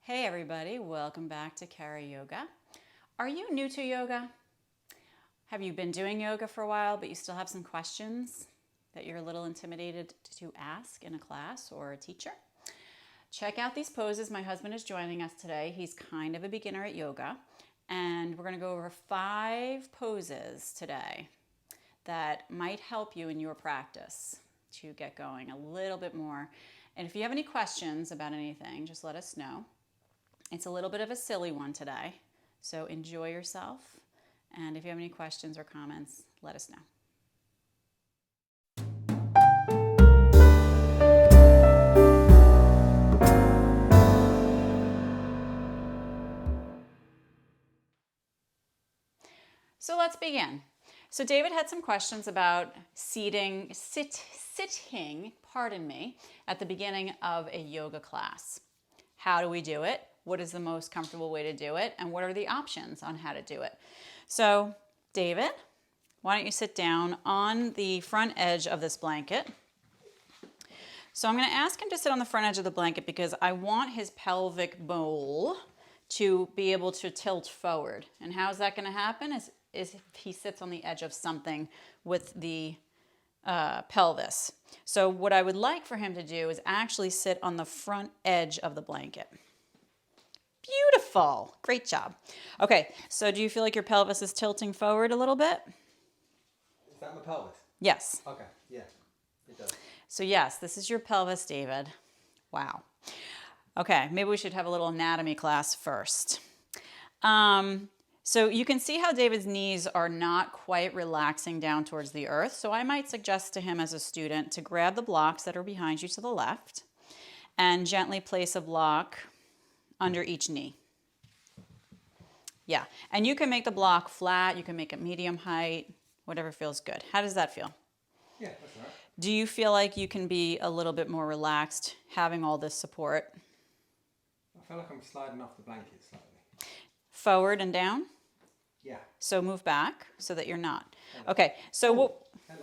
Hey everybody, welcome back to Kara Yoga. Are you new to yoga? Have you been doing yoga for a while but you still have some questions that you're a little intimidated to ask in a class or a teacher? Check out these poses. My husband is joining us today. He's kind of a beginner at yoga, and we're going to go over 5 poses today that might help you in your practice to get going a little bit more. And if you have any questions about anything, just let us know. It's a little bit of a silly one today, so enjoy yourself. And if you have any questions or comments, let us know. So let's begin. So David had some questions about sitting, at the beginning of a yoga class. How do we do it? What is the most comfortable way to do it? And what are the options on how to do it? So David, why don't you sit down on the front edge of this blanket? So I'm going to ask him to sit on the front edge of the blanket because I want his pelvic bowl to be able to tilt forward. And how is that going to happen? Is if he sits on the edge of something with the pelvis. So what I would like for him to do is actually sit on the front edge of the blanket. Beautiful. Great job. Okay, so do you feel like your pelvis is tilting forward a little bit? Is that my pelvis? Yes. Okay, yeah, it does. So yes, this is your pelvis, David. Wow. Okay, maybe we should have a little anatomy class first. So you can see how David's knees are not quite relaxing down towards the earth. So I might suggest to him as a student to grab the blocks that are behind you to the left and gently place a block under each knee. Yeah, and you can make the block flat, you can make it medium height, whatever feels good. How does that feel? Yeah, that's all right. Do you feel like you can be a little bit more relaxed having all this support? I feel like I'm sliding off the blanket slightly. Forward and down? Yeah. So move back so that you're not. Hello. Okay, so what... Hello.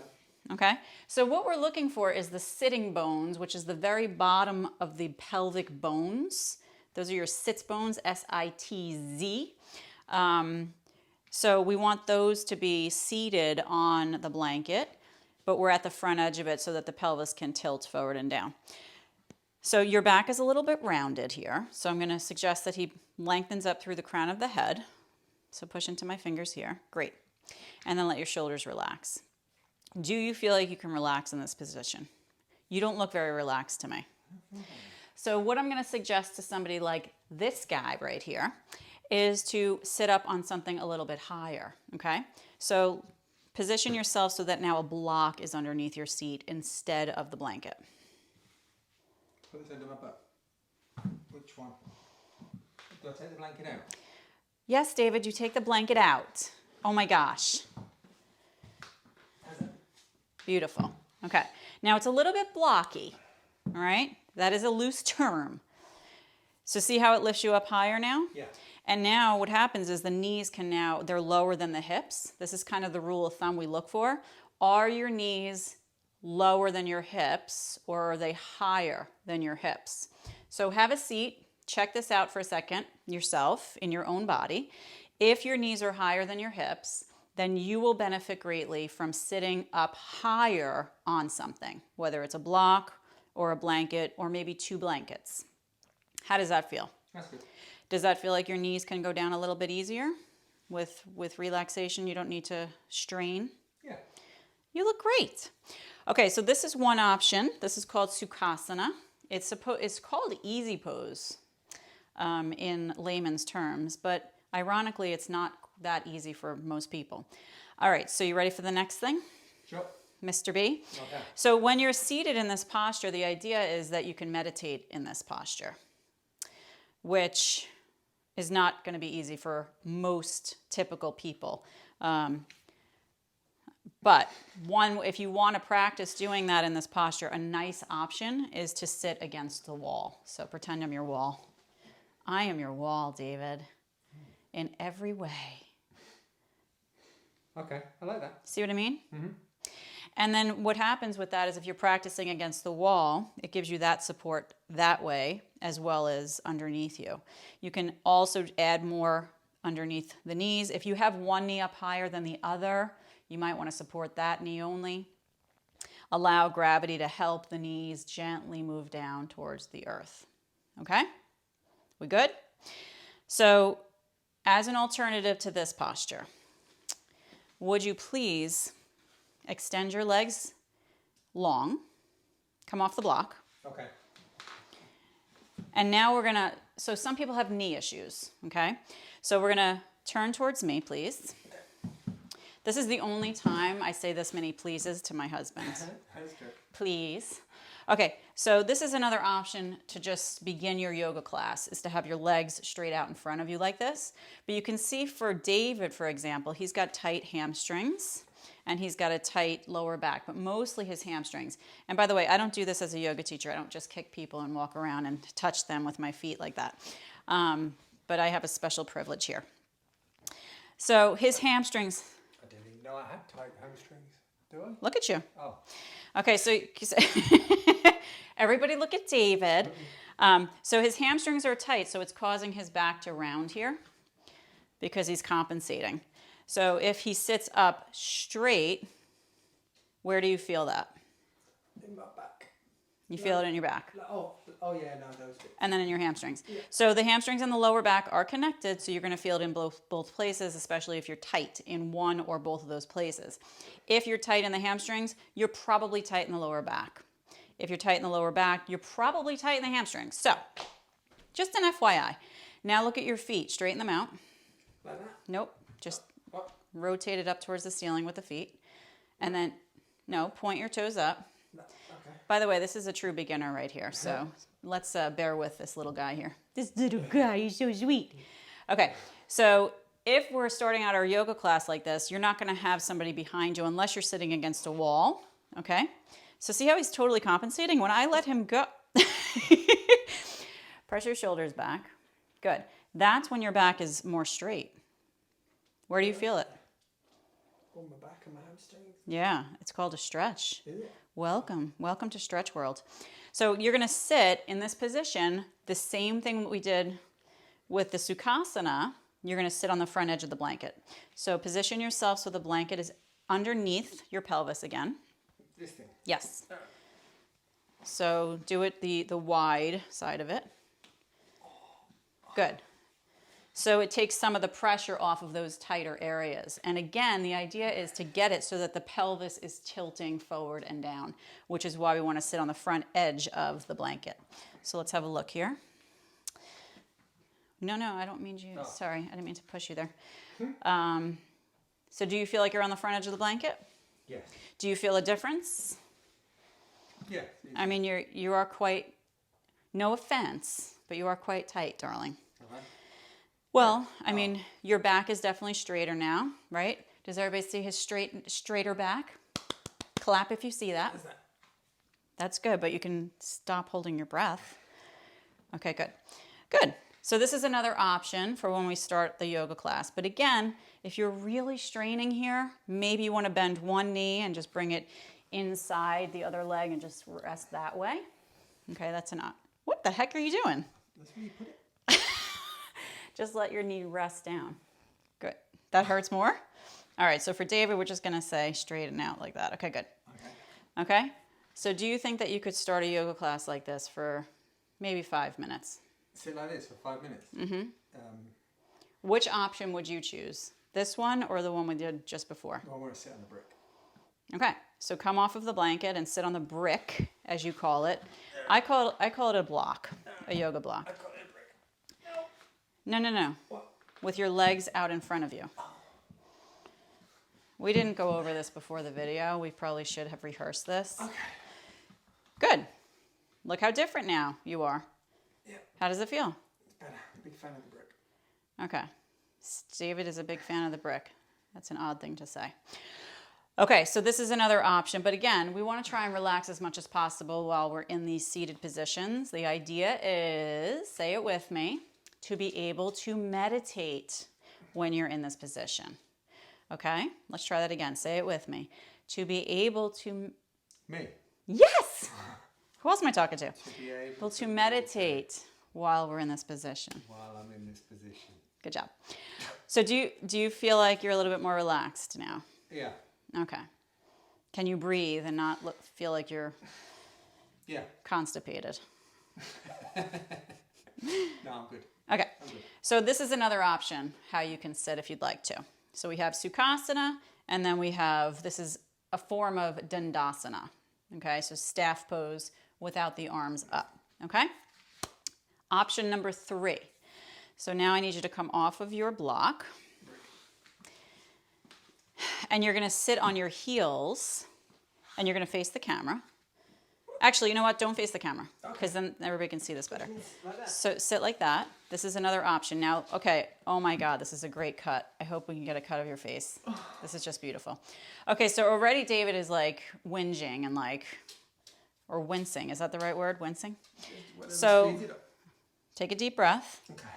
Okay, so what we're looking for is the sitting bones, which is the very bottom of the pelvic bones. Those are your sits bones, S-I-T-Z. So we want those to be seated on the blanket, but we're at the front edge of it so that the pelvis can tilt forward and down. So your back is a little bit rounded here. So I'm going to suggest that he lengthens up through the crown of the head. So push into my fingers here. Great. And then let your shoulders relax. Do you feel like you can relax in this position? You don't look very relaxed to me. So what I'm going to suggest to somebody like this guy right here is to sit up on something a little bit higher, okay? So position yourself so that now a block is underneath your seat instead of the blanket. Put this under my butt. Which one? Do I take the blanket out? Yes, David, you take the blanket out. Oh my gosh. How's that? Beautiful. Okay. Now it's a little bit blocky, all right? That is a loose term. So see how it lifts you up higher now? Yeah. And now what happens is the knees can now, they're lower than the hips. This is kind of the rule of thumb we look for. Are your knees lower than your hips or are they higher than your hips? So have a seat. Check this out for a second yourself in your own body. If your knees are higher than your hips, then you will benefit greatly from sitting up higher on something, whether it's a block or a blanket or maybe 2 blankets. How does that feel? That's good. Does that feel like your knees can go down a little bit easier with relaxation? You don't need to strain? Yeah. You look great. Okay, so this is one option. This is called Sukhasana. It's called easy pose in layman's terms, but ironically, it's not that easy for most people. All right, so you ready for the next thing? Sure. Mr. B? Okay. So when you're seated in this posture, the idea is that you can meditate in this posture, which is not going to be easy for most typical people. But if you want to practice doing that in this posture, a nice option is to sit against the wall. So pretend I'm your wall. I am your wall, David, in every way. Okay, I like that. See what I mean? Mm-hmm. And then what happens with that is if you're practicing against the wall, it gives you that support that way as well as underneath you. You can also add more underneath the knees. If you have one knee up higher than the other, you might want to support that knee only. Allow gravity to help the knees gently move down towards the earth. Okay? We good? So, as an alternative to this posture, would you please extend your legs long, come off the block. Okay. And now we're gonna, so some people have knee issues, okay? So we're gonna turn towards me, please. This is the only time I say this many pleases to my husband. That's good. Please. Okay, so this is another option to just begin your yoga class, is to have your legs straight out in front of you like this. But you can see for David, for example, he's got tight hamstrings and he's got a tight lower back, but mostly his hamstrings. And by the way, I don't do this as a yoga teacher. I don't just kick people and walk around and touch them with my feet like that. But I have a special privilege here. So his hamstrings. I didn't even know I had tight hamstrings. Do I? Look at you. Oh. Okay, so everybody look at David. So his hamstrings are tight, so it's causing his back to round here because he's compensating. So if he sits up straight, where do you feel that? In my back. You feel it in your back. Oh yeah, no, those bits. And then in your hamstrings. Yeah. So the hamstrings and the lower back are connected, so you're going to feel it in both places, especially if you're tight in one or both of those places. If you're tight in the hamstrings, you're probably tight in the lower back. If you're tight in the lower back, you're probably tight in the hamstrings. So, just an FYI. Now look at your feet. Straighten them out. Like that? Nope. Just What? rotate it up towards the ceiling with the feet. And then, no, point your toes up. No. Okay. By the way, this is a true beginner right here, so let's bear with this little guy here. This little guy, he's so sweet. Okay, so if we're starting out our yoga class like this, you're not going to have somebody behind you unless you're sitting against a wall, okay? So see how he's totally compensating? When I let him go, press your shoulders back. Good. That's when your back is more straight. Where do you feel it? On my back and my hamstrings. Yeah, it's called a stretch. Is it? Welcome to Stretch World. So you're going to sit in this position, the same thing we did with the Sukhasana. You're going to sit on the front edge of the blanket. So position yourself so the blanket is underneath your pelvis again. This thing. Yes. So do it the wide side of it. Good. So it takes some of the pressure off of those tighter areas. And again, the idea is to get it so that the pelvis is tilting forward and down, which is why we want to sit on the front edge of the blanket. So let's have a look here. No, I don't mean you. Oh. Sorry, I didn't mean to push you there. So do you feel like you're on the front edge of the blanket? Yes. Do you feel a difference? Yes. I mean, you are quite, no offense, but you are quite tight, darling. Okay. Well, I mean, your back is definitely straighter now, right? Does everybody see his straighter back? Clap if you see that. What's that? That's good, but you can stop holding your breath. Okay, good. Good. So this is another option for when we start the yoga class. But again, if you're really straining here, maybe you want to bend one knee and just bring it inside the other leg and just rest that way. Okay, that's an op. What the heck are you doing? That's where you put it. Just let your knee rest down. Good. That hurts more? All right, so for David, we're just going to say straighten out like that. Okay, good. Okay? So do you think that you could start a yoga class like this for maybe 5 minutes? Sit like this for 5 minutes? Mm-hmm. Which option would you choose? This one or the one we did just before? I want to sit on the brick. Okay, so come off of the blanket and sit on the brick, as you call it. I call it a block, a yoga block. I call it a brick. No. What? With your legs out in front of you. We didn't go over this before the video. We probably should have rehearsed this. Okay. Good. Look how different now you are. Yeah. How does it feel? It's better. I'm a big fan of the brick. Okay. David is a big fan of the brick. That's an odd thing to say. Okay, so this is another option. But again, we want to try and relax as much as possible while we're in these seated positions. The idea is, say it with me, to be able to meditate when you're in this position. Okay, let's try that again. Say it with me. to be able to... Me? Yes! Who else am I talking to? To be Able to meditate while we're in this position. while I'm in this position. Good job. So do you feel like you're a little bit more relaxed now? Yeah. Okay. Can you breathe and not feel like you're Yeah. constipated? No, I'm good. Okay. I'm good. So this is another option how you can sit if you'd like to. So we have Sukhasana, and then we have, this is a form of Dandasana. Okay, so staff pose without the arms up. Okay? Option number 3. So now I need you to come off of your block. And you're going to sit on your heels, and you're going to face the camera. Actually, you know what? Don't face the camera, because then everybody can see this better. Like that. So sit like that. This is another option. Now, okay, oh my God, this is a great cut. I hope we can get a cut of your face. This is just beautiful. Okay, so already David is like whinging and like, or wincing. Is that the right word? Wincing? Whatever So speeds it up. take a deep breath. Okay.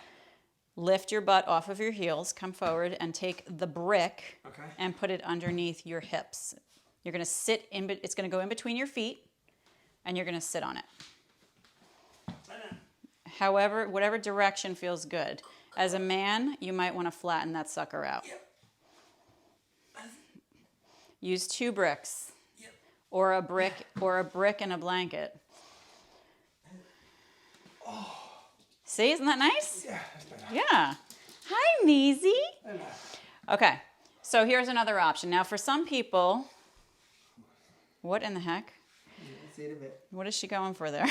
Lift your butt off of your heels. Come forward and take the brick Okay. and put it underneath your hips. You're going to sit in, it's going to go in between your feet, and you're going to sit on it. However, whatever direction feels good. As a man, you might want to flatten that sucker out. Yep. Use 2 bricks, Yep. or a brick and a blanket. See, isn't that nice? Yeah, that's better. Yeah. Hi, Measy. Hello. Okay, so here's another option. Now, for some people, what in the heck? See it a bit. What is she going for there?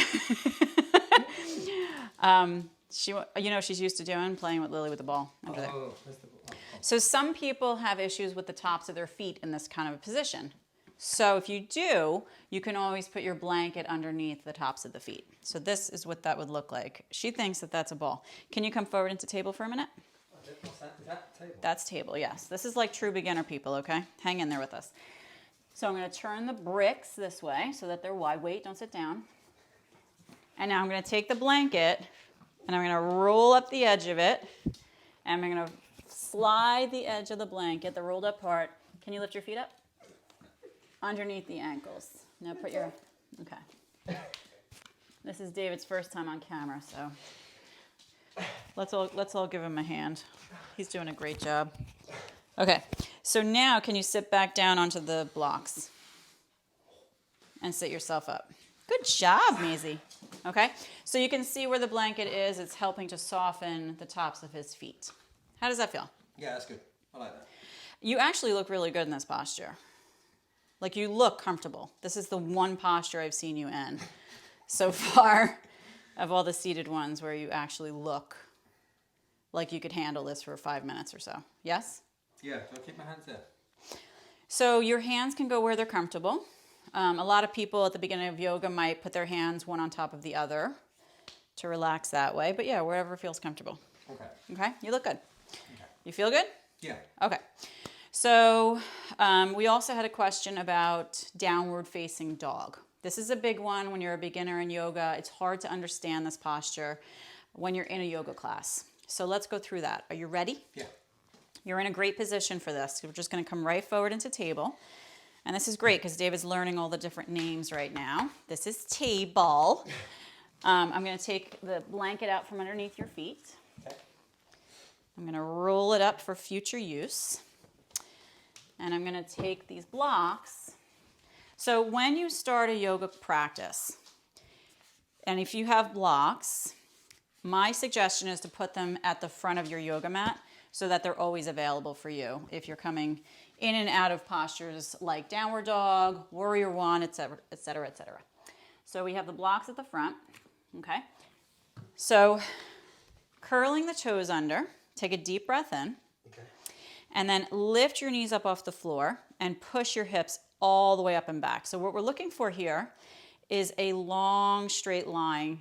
She's used to doing playing with Lily with the ball under there. Oh, that's the oh. So some people have issues with the tops of their feet in this kind of a position. So if you do, you can always put your blanket underneath the tops of the feet. So this is what that would look like. She thinks that that's a ball. Can you come forward into table for a minute? What's that? Is that table? That's table, yes. This is like true beginner people, okay? Hang in there with us. So I'm going to turn the bricks this way so that they're wide. Wait, don't sit down. And now I'm going to take the blanket and I'm going to roll up the edge of it. And I'm going to slide the edge of the blanket, the rolled up part. Can you lift your feet up? Underneath the ankles. Now put your, okay. This is David's first time on camera, so let's all give him a hand. He's doing a great job. Okay, so now can you sit back down onto the blocks and sit yourself up? Good job, Maisie. Okay, so you can see where the blanket is. It's helping to soften the tops of his feet. How does that feel? Yeah, that's good. I like that. You actually look really good in this posture. Like, you look comfortable. This is the one posture I've seen you in so far of all the seated ones where you actually look like you could handle this for 5 minutes or so. Yes? Yeah, so I keep my hands there. So your hands can go where they're comfortable. A lot of people at the beginning of yoga might put their hands one on top of the other to relax that way. But yeah, wherever feels comfortable. Okay. Okay? You look good. Okay. You feel good? Yeah. Okay. So we also had a question about downward facing dog. This is a big one when you're a beginner in yoga. It's hard to understand this posture when you're in a yoga class. So let's go through that. Are you ready? Yeah. You're in a great position for this. We're just going to come right forward into table. And this is great because David's learning all the different names right now. This is table. I'm going to take the blanket out from underneath your feet. Okay. I'm going to roll it up for future use. And I'm going to take these blocks. So when you start a yoga practice, and if you have blocks, my suggestion is to put them at the front of your yoga mat so that they're always available for you if you're coming in and out of postures like downward dog, warrior one, etc., etc., etc. So we have the blocks at the front, okay? So curling the toes under, take a deep breath in. Okay. And then lift your knees up off the floor and push your hips all the way up and back. So what we're looking for here is a long straight line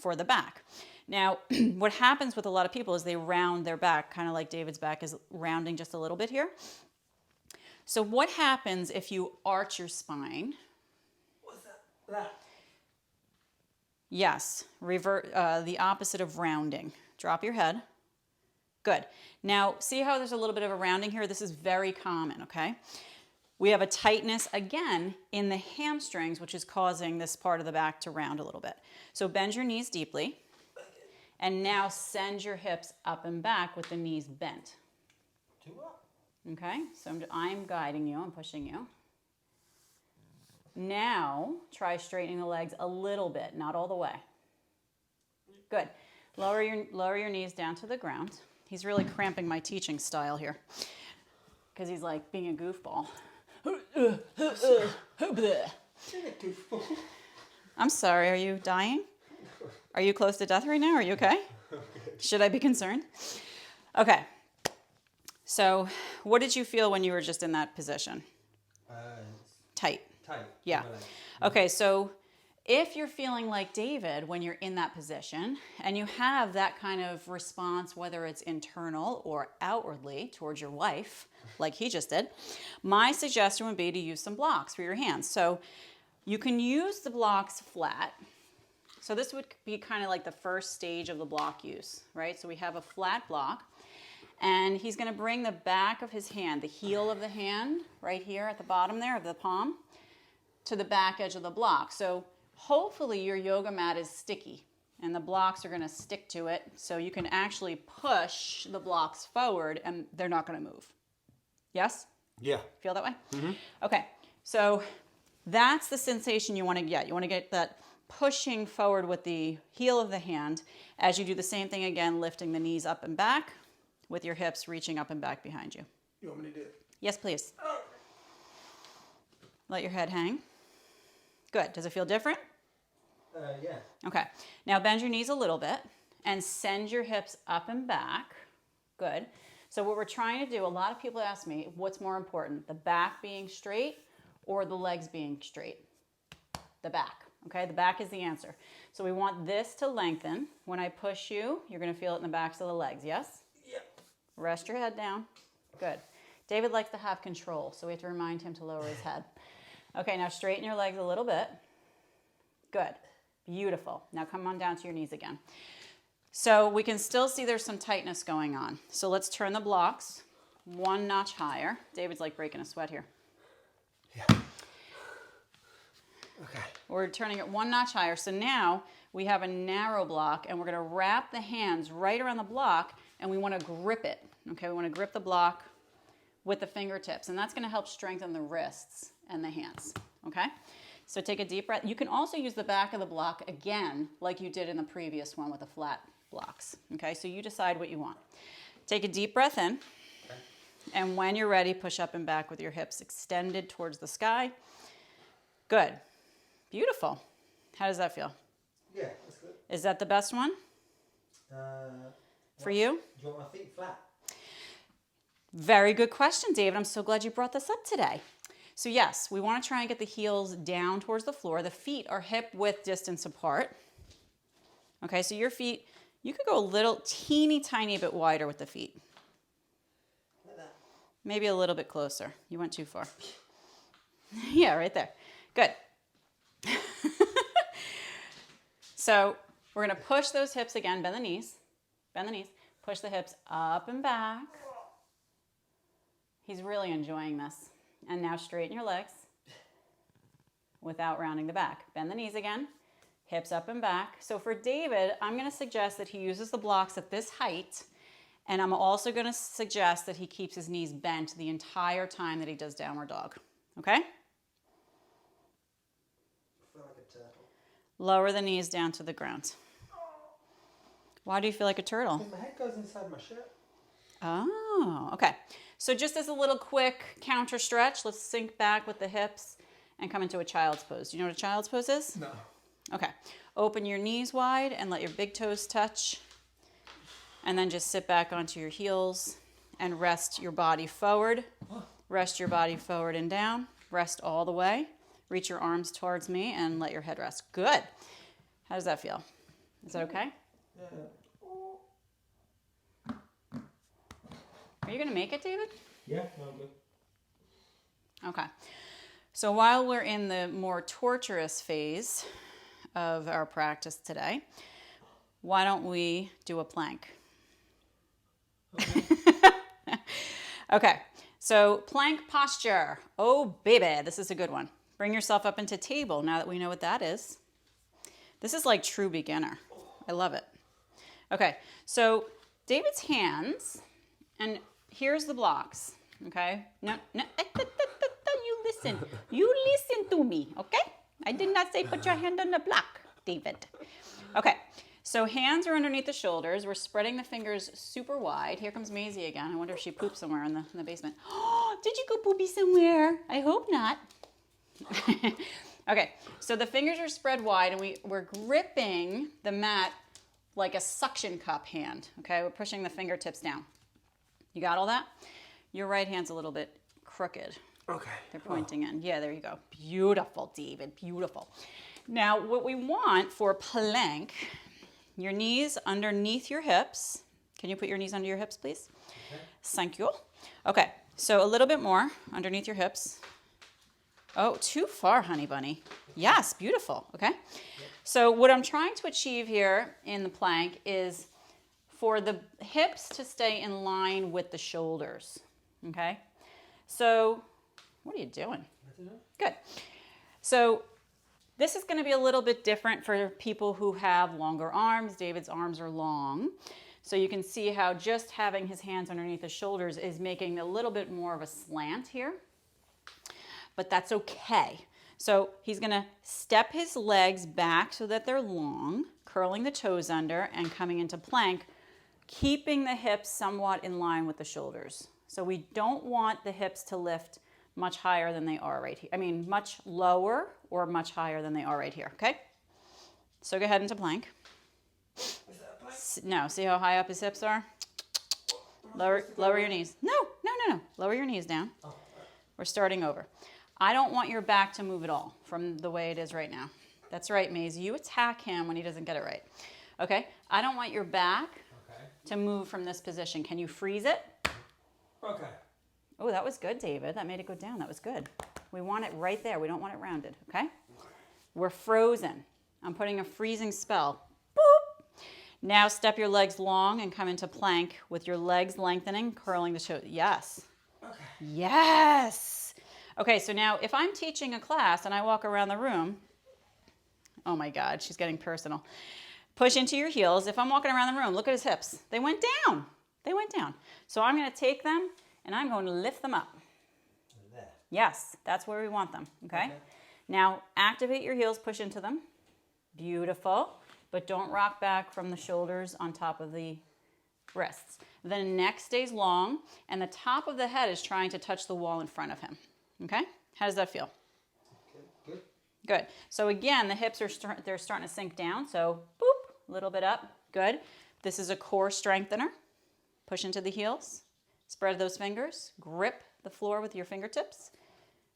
for the back. Now, what happens with a lot of people is they round their back, kind of like David's back is rounding just a little bit here. So what happens if you arch your spine? What's that? Yes, revert the opposite of rounding. Drop your head. Good. Now, see how there's a little bit of a rounding here? This is very common, okay? We have a tightness again in the hamstrings, which is causing this part of the back to round a little bit. So bend your knees deeply, and now send your hips up and back with the knees bent. Do what? Okay, so I'm guiding you, I'm pushing you. Now, try straightening the legs a little bit, not all the way. Good. Lower your knees down to the ground. He's really cramping my teaching style here because he's like being a goofball. I'm sorry, are you dying? Are you close to death right now? Are you okay? Should I be concerned? Okay. So, what did you feel when you were just in that position? Tight. Tight. Yeah. Okay, so if you're feeling like David when you're in that position and you have that kind of response, whether it's internal or outwardly towards your wife, like he just did, my suggestion would be to use some blocks for your hands. So you can use the blocks flat. So this would be kind of like the first stage of the block use, right? So we have a flat block, and he's going to bring the back of his hand, the heel of the hand, right here at the bottom there of the palm, to the back edge of the block. So hopefully your yoga mat is sticky and the blocks are going to stick to it, so you can actually push the blocks forward and they're not going to move. Yes? Yeah. Feel that way? Mm-hmm. Okay, so that's the sensation you want to get. You want to get that pushing forward with the heel of the hand as you do the same thing again, lifting the knees up and back with your hips reaching up and back behind you. You want me to do it? Yes, please. Let your head hang. Good. Does it feel different? Yeah. Okay. Now bend your knees a little bit and send your hips up and back. Good. So what we're trying to do, a lot of people ask me, what's more important, the back being straight or the legs being straight? The back. Okay, the back is the answer. So we want this to lengthen. When I push you, you're going to feel it in the backs of the legs, yes? Yep. Rest your head down. Good. David likes to have control, so we have to remind him to lower his head. Okay, now straighten your legs a little bit. Good. Beautiful. Now come on down to your knees again. So we can still see there's some tightness going on. So let's turn the blocks one notch higher. David's like breaking a sweat here. Yeah. Okay. We're turning it one notch higher. So now we have a narrow block, and we're going to wrap the hands right around the block, and we want to grip it. Okay, we want to grip the block with the fingertips, and that's going to help strengthen the wrists and the hands. Okay, so take a deep breath. You can also use the back of the block again, like you did in the previous one with the flat blocks. Okay, so you decide what you want. Take a deep breath in, and when you're ready, push up and back with your hips extended towards the sky. Good. Beautiful. How does that feel? Yeah, that's good. Is that the best one for you? Do you want my feet flat? Very good question, David. I'm so glad you brought this up today. So yes, we want to try and get the heels down towards the floor. The feet are hip width distance apart. Okay, so your feet, you could go a little teeny tiny bit wider with the feet. Like that. Maybe a little bit closer. You went too far. Yeah, right there. Good. So we're going to push those hips again. Bend the knees. Bend the knees. Push the hips up and back. He's really enjoying this. And now straighten your legs without rounding the back. Bend the knees again. Hips up and back. So for David, I'm going to suggest that he uses the blocks at this height. And I'm also going to suggest that he keeps his knees bent the entire time that he does downward dog. Okay? Lower the knees down to the ground. Why do you feel like a turtle? Because my head goes inside my shirt. Oh, okay. So just as a little quick counter stretch, let's sink back with the hips and come into a child's pose. Do you know what a child's pose is? No. Okay. Open your knees wide and let your big toes touch. And then just sit back onto your heels and rest your body forward. Rest your body forward and down. Rest all the way. Reach your arms towards me and let your head rest. Good. How does that feel? Is that okay? Yeah. Are you going to make it, David? Yeah, no, I'm good. Okay. So while we're in the more torturous phase of our practice today, why don't we do a plank? Okay. Okay. So plank posture. Oh, baby, this is a good one. Bring yourself up into table now that we know what that is. This is like true beginner. I love it. Okay, so David's hands, and here's the blocks, okay? No, you listen. You listen to me, okay? I did not say put your hand on the block, David. Okay, so hands are underneath the shoulders. We're spreading the fingers super wide. Here comes Maisie again. I wonder if she pooped somewhere in the basement. Oh, did you go poopy somewhere? I hope not. Okay, so the fingers are spread wide and we're gripping the mat like a suction cup hand, okay? We're pushing the fingertips down. You got all that? Your right hand's a little bit crooked. Okay. They're pointing in. Yeah, there you go. Beautiful, David, beautiful. Now, what we want for plank, your knees underneath your hips. Can you put your knees under your hips, please? Okay. Thank you. Okay, so a little bit more underneath your hips. Oh, too far, honey bunny. Yes, beautiful, okay? So what I'm trying to achieve here in the plank is for the hips to stay in line with the shoulders, okay? So, what are you doing? Good. So this is gonna be a little bit different for people who have longer arms. David's arms are long. So you can see how just having his hands underneath his shoulders is making a little bit more of a slant here. But that's okay. So he's gonna step his legs back so that they're long, curling the toes under and coming into plank, keeping the hips somewhat in line with the shoulders. So we don't want the hips to lift much higher than they are right here. I mean, much lower or much higher than they are right here, okay? So go ahead into plank. Is that a plank? No, see how high up his hips are? Lower your knees. No. Lower your knees down. Oh, right. We're starting over. I don't want your back to move at all from the way it is right now. That's right, Maisie. You attack him when he doesn't get it right. Okay? I don't want your back to move from this position. Can you freeze it? Okay. Oh, that was good, David. That made it go down. That was good. We want it right there. We don't want it rounded, okay? We're frozen. I'm putting a freezing spell. Boop. Now step your legs long and come into plank with your legs lengthening, curling the shoulder. Yes. Okay. Yes. Okay, so now if I'm teaching a class and I walk around the room, oh my God, she's getting personal. Push into your heels. If I'm walking around the room, look at his hips. They went down. They went down. So I'm going to take them and I'm going to lift them up. There. Yes, that's where we want them, okay? Now activate your heels, push into them. Beautiful. But don't rock back from the shoulders on top of the wrists. The neck stays long and the top of the head is trying to touch the wall in front of him. Okay? How does that feel? Okay, good. Good. So again, the hips are they're starting to sink down. So boop, a little bit up. Good. This is a core strengthener. Push into the heels. Spread those fingers. Grip the floor with your fingertips.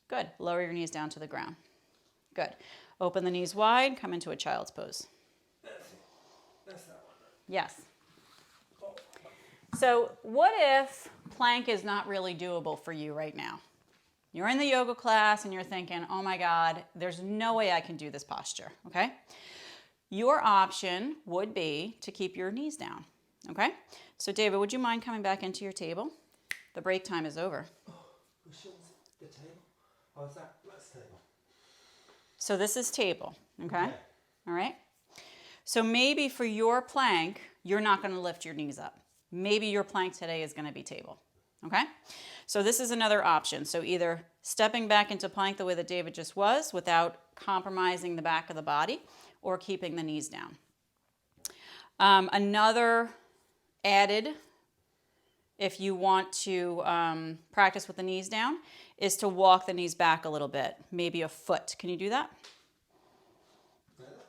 Good. Lower your knees down to the ground. Good. Open the knees wide. Come into a child's pose. That's that one. Yes. So what if plank is not really doable for you right now? You're in the yoga class and you're thinking, oh my God, there's no way I can do this posture, okay? Your option would be to keep your knees down, okay? So David, would you mind coming back into your table? The break time is over. Oh, which one's the table? Oh, is that? That's table. So this is table, okay? All right? So maybe for your plank, you're not gonna lift your knees up. Maybe your plank today is gonna be table, okay? So this is another option. So either stepping back into plank the way that David just was without compromising the back of the body or keeping the knees down. Another added, if you want to practice with the knees down, is to walk the knees back a little bit, maybe a foot. Can you do that?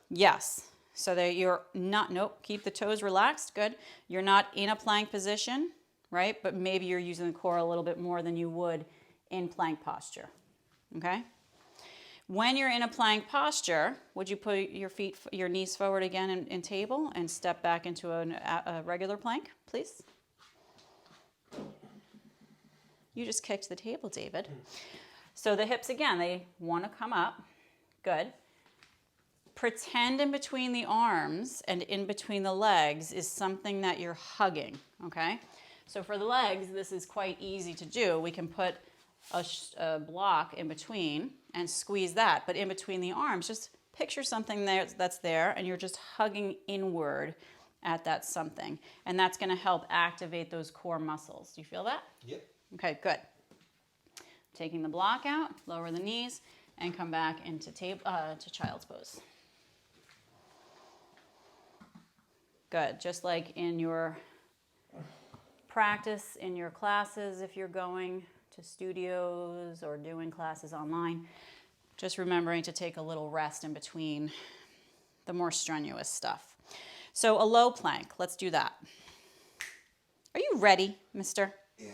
Yes. So that you're not, nope, keep the toes relaxed, good. You're not in a plank position, right? But maybe you're using the core a little bit more than you would in plank posture, okay? When you're in a plank posture, would you put your knees forward again in table and step back into a regular plank, please? You just kicked the table, David. So the hips, again, they want to come up, good. Pretend in between the arms and in between the legs is something that you're hugging, okay? So for the legs, this is quite easy to do. We can put a block in between and squeeze that. But in between the arms, just picture something there that's there, and you're just hugging inward at that something. And that's going to help activate those core muscles. Do you feel that? Yep. Okay, good. Taking the block out, lower the knees, and come back into to child's pose. Good. Just like in your practice, in your classes, if you're going to studios or doing classes online, just remembering to take a little rest in between the more strenuous stuff. So a low plank, let's do that. Are you ready, mister? Yeah.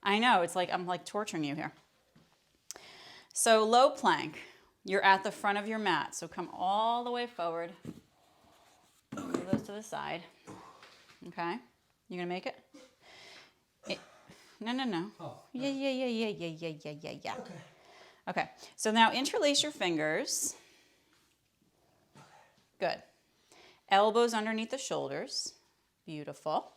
I know, it's like I'm like torturing you here. So low plank, you're at the front of your mat. So come all the way forward. Move those to the side. Okay? You gonna make it? No. Oh. Yeah. Okay. Okay, so now interlace your fingers. Good. Elbows underneath the shoulders. Beautiful.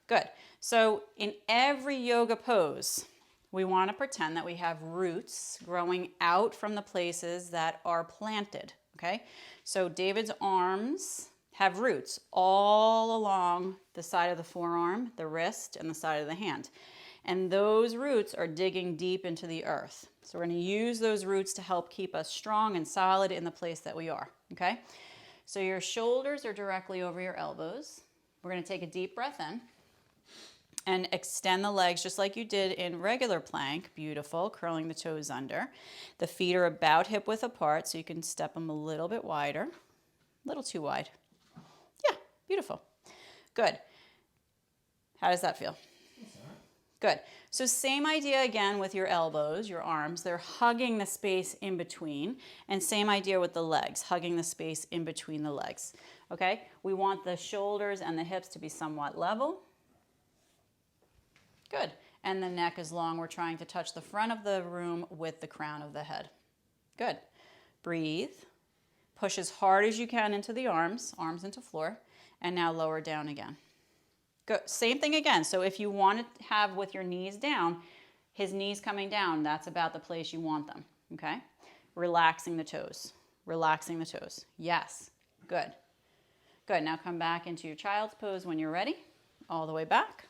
Good. So in every yoga pose, we want to pretend that we have roots growing out from the places that are planted, okay? So David's arms have roots all along the side of the forearm, the wrist, and the side of the hand. And those roots are digging deep into the earth. So we're going to use those roots to help keep us strong and solid in the place that we are, okay? So your shoulders are directly over your elbows. We're going to take a deep breath in and extend the legs just like you did in regular plank. Beautiful, curling the toes under. The feet are about hip width apart, so you can step them a little bit wider. A little too wide. Yeah, beautiful. Good. How does that feel? Good. So same idea again with your elbows, your arms. They're hugging the space in between. And same idea with the legs, hugging the space in between the legs. Okay? We want the shoulders and the hips to be somewhat level. Good. And the neck is long. We're trying to touch the front of the room with the crown of the head. Good. Breathe. Push as hard as you can into the arms into floor. And now lower down again. Good. Same thing again. So if you want to have with your knees down, his knees coming down, that's about the place you want them. Okay? Relaxing the toes. Relaxing the toes. Yes. Good. Good. Now come back into your child's pose when you're ready. All the way back.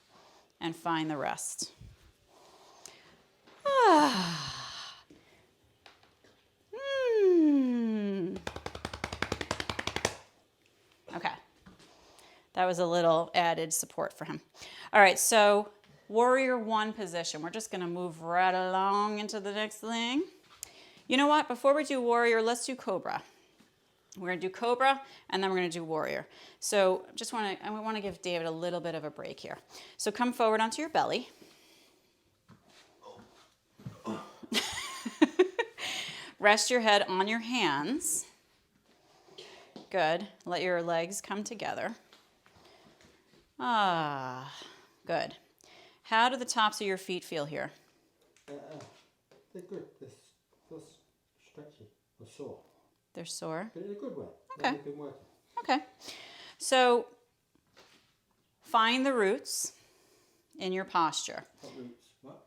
And find the rest. Okay. That was a little added support for him. All right, so warrior one position. We're just going to move right along into the next thing. You know what? Before we do warrior, let's do cobra. We're going to do cobra, and then we're going to do warrior. So I want to give David a little bit of a break here. So come forward onto your belly. Rest your head on your hands. Good. Let your legs come together. Good. How do the tops of your feet feel here? They're good. They're stretchy or sore. They're sore? But in a good way. Okay. They've been working. Okay. So find the roots in your posture. What roots? What?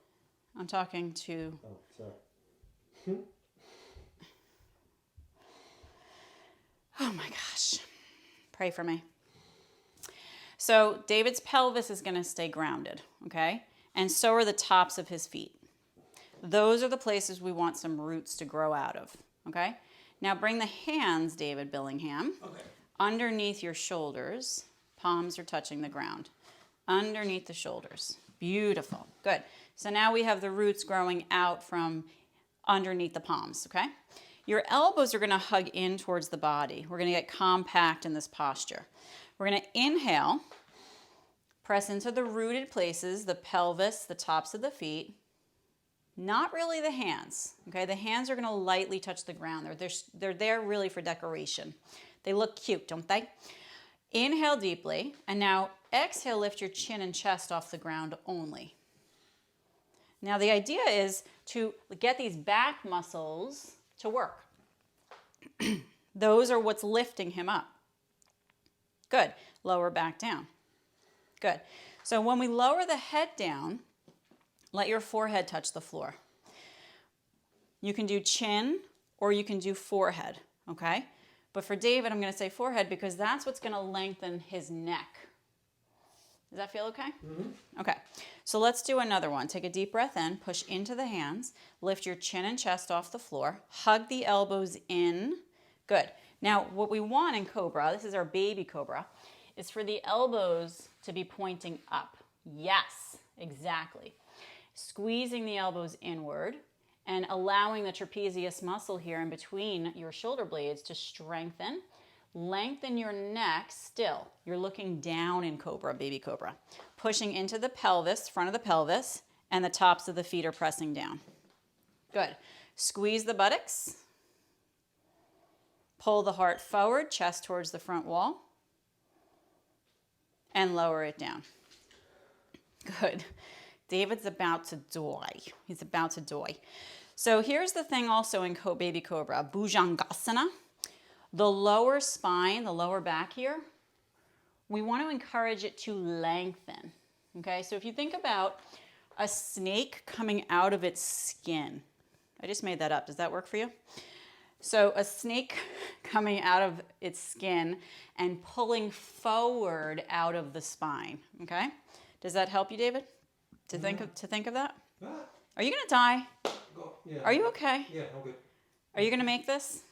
I'm talking to... Oh, sorry. Oh my gosh. Pray for me. So David's pelvis is going to stay grounded, okay? And so are the tops of his feet. Those are the places we want some roots to grow out of, okay? Now bring the hands, David Billingham, underneath your shoulders. Palms are touching the ground. Underneath the shoulders. Beautiful. Good. So now we have the roots growing out from underneath the palms, okay? Your elbows are going to hug in towards the body. We're going to get compact in this posture. We're going to inhale, press into the rooted places, the pelvis, the tops of the feet. Not really the hands, okay? The hands are going to lightly touch the ground. They're there really for decoration. They look cute, don't they? Inhale deeply, and now exhale, lift your chin and chest off the ground only. Now the idea is to get these back muscles to work. Those are what's lifting him up. Good. Lower back down. Good. So when we lower the head down, let your forehead touch the floor. You can do chin or you can do forehead, okay? But for David, I'm going to say forehead because that's what's going to lengthen his neck. Does that feel okay? Mm-hmm. Okay. So let's do another one. Take a deep breath in, push into the hands, lift your chin and chest off the floor, hug the elbows in. Good. Now, what we want in Cobra, this is our baby Cobra, is for the elbows to be pointing up. Yes, exactly. Squeezing the elbows inward and allowing the trapezius muscle here in between your shoulder blades to strengthen. Lengthen your neck still. You're looking down in Cobra, baby Cobra. Pushing into the pelvis, front of the pelvis, and the tops of the feet are pressing down. Good. Squeeze the buttocks. Pull the heart forward, chest towards the front wall. And lower it down. Good. David's about to die. He's about to die. So here's the thing also in baby Cobra, Bhujangasana. The lower spine, the lower back here, we want to encourage it to lengthen. Okay, so if you think about a snake coming out of its skin. I just made that up. Does that work for you? So a snake coming out of its skin and pulling forward out of the spine. Okay? Does that help you, David? To think of that? Are you gonna die? Yeah. Are you okay? Yeah, I'm good. Are you gonna make this?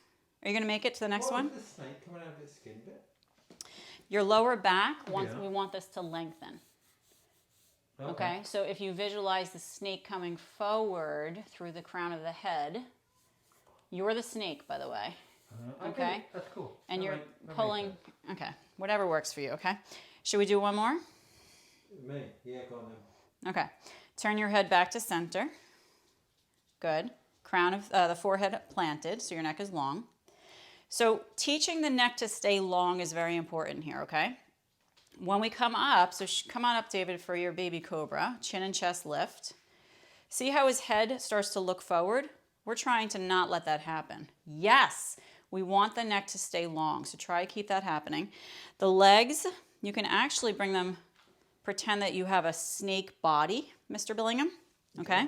Are you gonna make it to the next one? The snake coming out of its skin bit? Your lower back, we want this to lengthen. Okay, so if you visualize the snake coming forward through the crown of the head, you're the snake, by the way. Okay, that's cool. And you're pulling, okay, whatever works for you, okay? Should we do one more? Me? Yeah, go on then. Okay, turn your head back to center. Good. Crown of the forehead planted, so your neck is long. So teaching the neck to stay long is very important here, okay? When we come up, so come on up, David, for your baby Cobra. Chin and chest lift. See how his head starts to look forward? We're trying to not let that happen. Yes, we want the neck to stay long, so try to keep that happening. The legs, you can actually bring them, pretend that you have a snake body, Mr. Billingham, okay?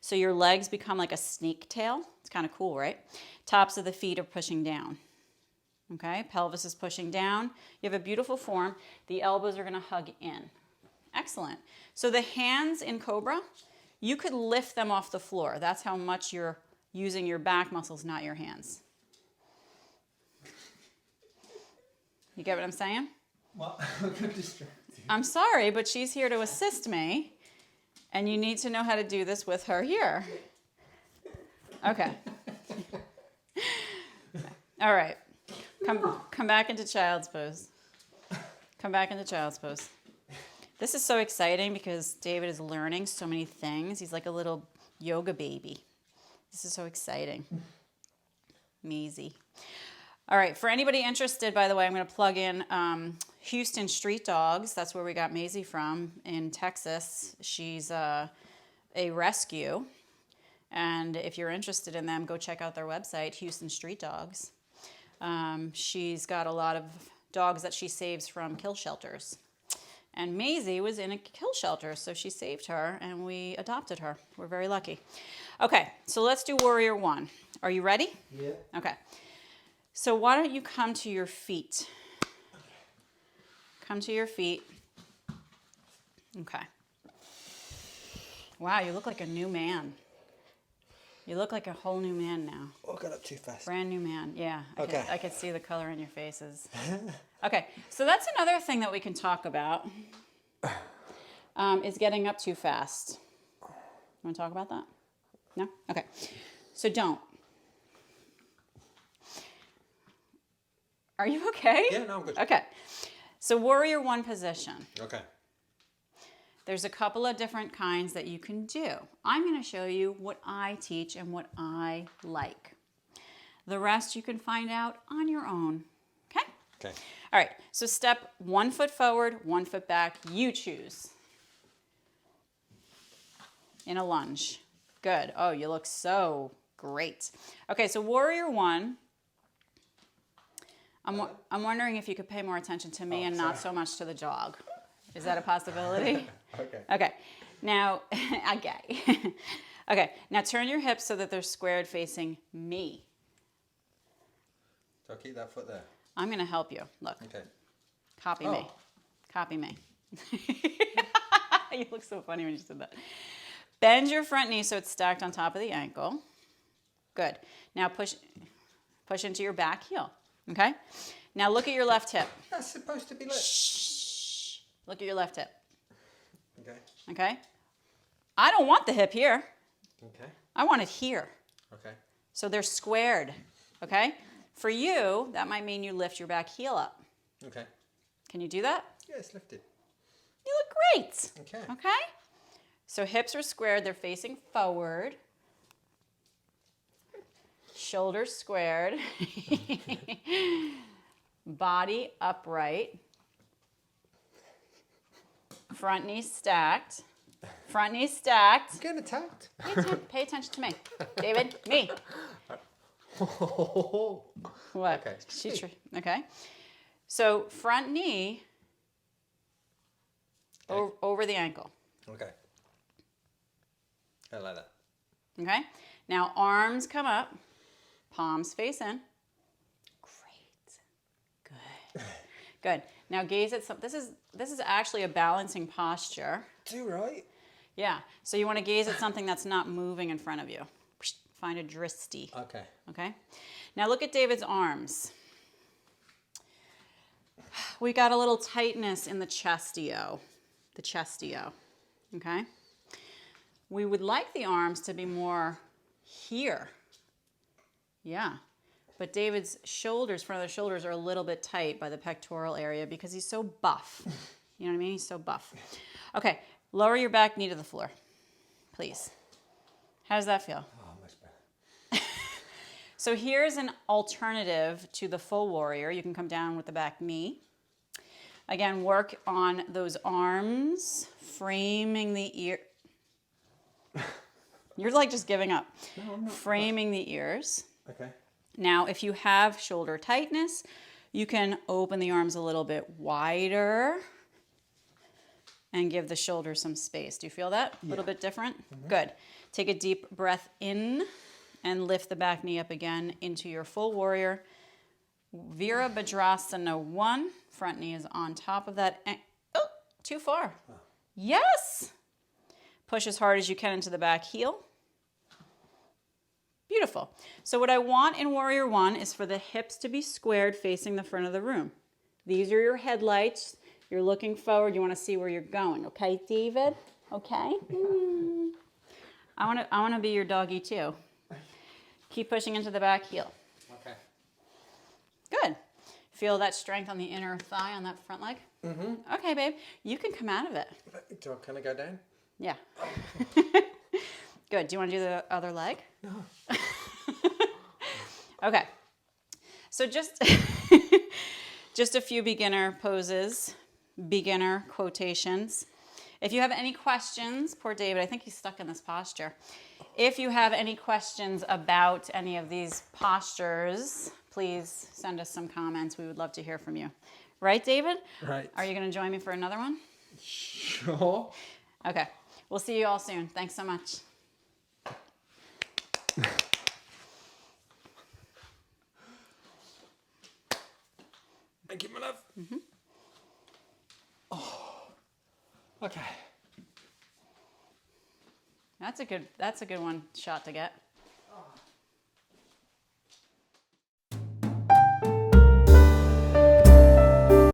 So your legs become like a snake tail. It's kind of cool, right? Tops of the feet are pushing down. Okay, pelvis is pushing down. You have a beautiful form. The elbows are going to hug in. Excellent. So the hands in Cobra, you could lift them off the floor. That's how much you're using your back muscles, not your hands. You get what I'm saying? Well, I'm going to distract you. I'm sorry, but she's here to assist me, and you need to know how to do this with her here. Okay. All right. Come back into child's pose. Come back into child's pose. This is so exciting because David is learning so many things. He's like a little yoga baby. This is so exciting. Maisie. All right, for anybody interested, by the way, I'm going to plug in Houston Street Dogs. That's where we got Maisie from in Texas. She's a rescue. And if you're interested in them, go check out their website, Houston Street Dogs. She's got a lot of dogs that she saves from kill shelters. And Maisie was in a kill shelter, so she saved her, and we adopted her. We're very lucky. Okay, so let's do Warrior One. Are you ready? Yeah. Okay. So why don't you come to your feet? Come to your feet. Okay. Wow, you look like a new man. You look like a whole new man now. Oh, I got up too fast. Brand new man, yeah. Okay. I could see the color in your faces. Okay, so that's another thing that we can talk about, is getting up too fast. You want to talk about that? No? Okay. So don't. Are you okay? Yeah, no, I'm good. Okay. So Warrior One position. Okay. There's a couple of different kinds that you can do. I'm going to show you what I teach and what I like. The rest you can find out on your own. Okay? Okay. All right. So step 1 foot forward, 1 foot back. You choose. In a lunge. Good. Oh, you look so great. Okay, so Warrior One. I'm wondering if you could pay more attention to me and not so much to the dog. Is that a possibility? Okay. Okay. Now, okay. Okay. Now turn your hips so that they're squared facing me. So keep that foot there. I'm going to help you. Look. Okay. Copy me. Oh. Copy me. You look so funny when you said that. Bend your front knee so it's stacked on top of the ankle. Good. Now push into your back heel. Okay? Now look at your left hip. That's supposed to be like... Shh. Look at your left hip. Okay. Okay? I don't want the hip here. Okay. I want it here. Okay. So they're squared. Okay? For you, that might mean you lift your back heel up. Okay. Can you do that? Yeah, it's lifted. You look great. Okay. Okay? So hips are squared. They're facing forward. Shoulders squared. Body upright. Front knee stacked. Front knee stacked. I'm getting attacked. Pay attention to me. David, me. What? Okay. Okay. So front knee over the ankle. Okay. I like that. Okay. Now arms come up, palms face in. Great. Good. Good. Now gaze at something. This is actually a balancing posture. Do right. Yeah. So you want to gaze at something that's not moving in front of you. Find a dristy. Okay. Okay. Now look at David's arms. We got a little tightness in the chestio. The chestio. Okay. We would like the arms to be more here. Yeah. But David's shoulders, front of the shoulders, are a little bit tight by the pectoral area because he's so buff. You know what I mean? He's so buff. Okay. Lower your back knee to the floor, please. How does that feel? Oh, much better. So here's an alternative to the full warrior. You can come down with the back knee. Again, work on those arms, framing the ear. You're like just giving up. No, I'm not. Framing the ears. Okay. Now, if you have shoulder tightness, you can open the arms a little bit wider and give the shoulder some space. Do you feel that? A little bit different? Mm-hmm. Good. Take a deep breath in and lift the back knee up again into your full warrior. Virabhadrasana 1. Front knee is on top of that. Oh, too far. Oh. Yes. Push as hard as you can into the back heel. Beautiful. So what I want in Warrior 1 is for the hips to be squared facing the front of the room. These are your headlights. You're looking forward. You want to see where you're going. Okay, David? Okay? I want to be your doggy too. Keep pushing into the back heel. Okay. Good. Feel that strength on the inner thigh on that front leg? Mm-hmm. Okay, babe. You can come out of it. Can I go down? Yeah. Good. Do you want to do the other leg? No. Okay. So just a few beginner poses, beginner quotations. If you have any questions, poor David, I think he's stuck in this posture. If you have any questions about any of these postures, please send us some comments. We would love to hear from you. Right, David? Right. Are you going to join me for another one? Sure. Okay. We'll see you all soon. Thanks so much. Thank you, my love. Mm-hmm. Oh. Okay. That's a good one shot to get.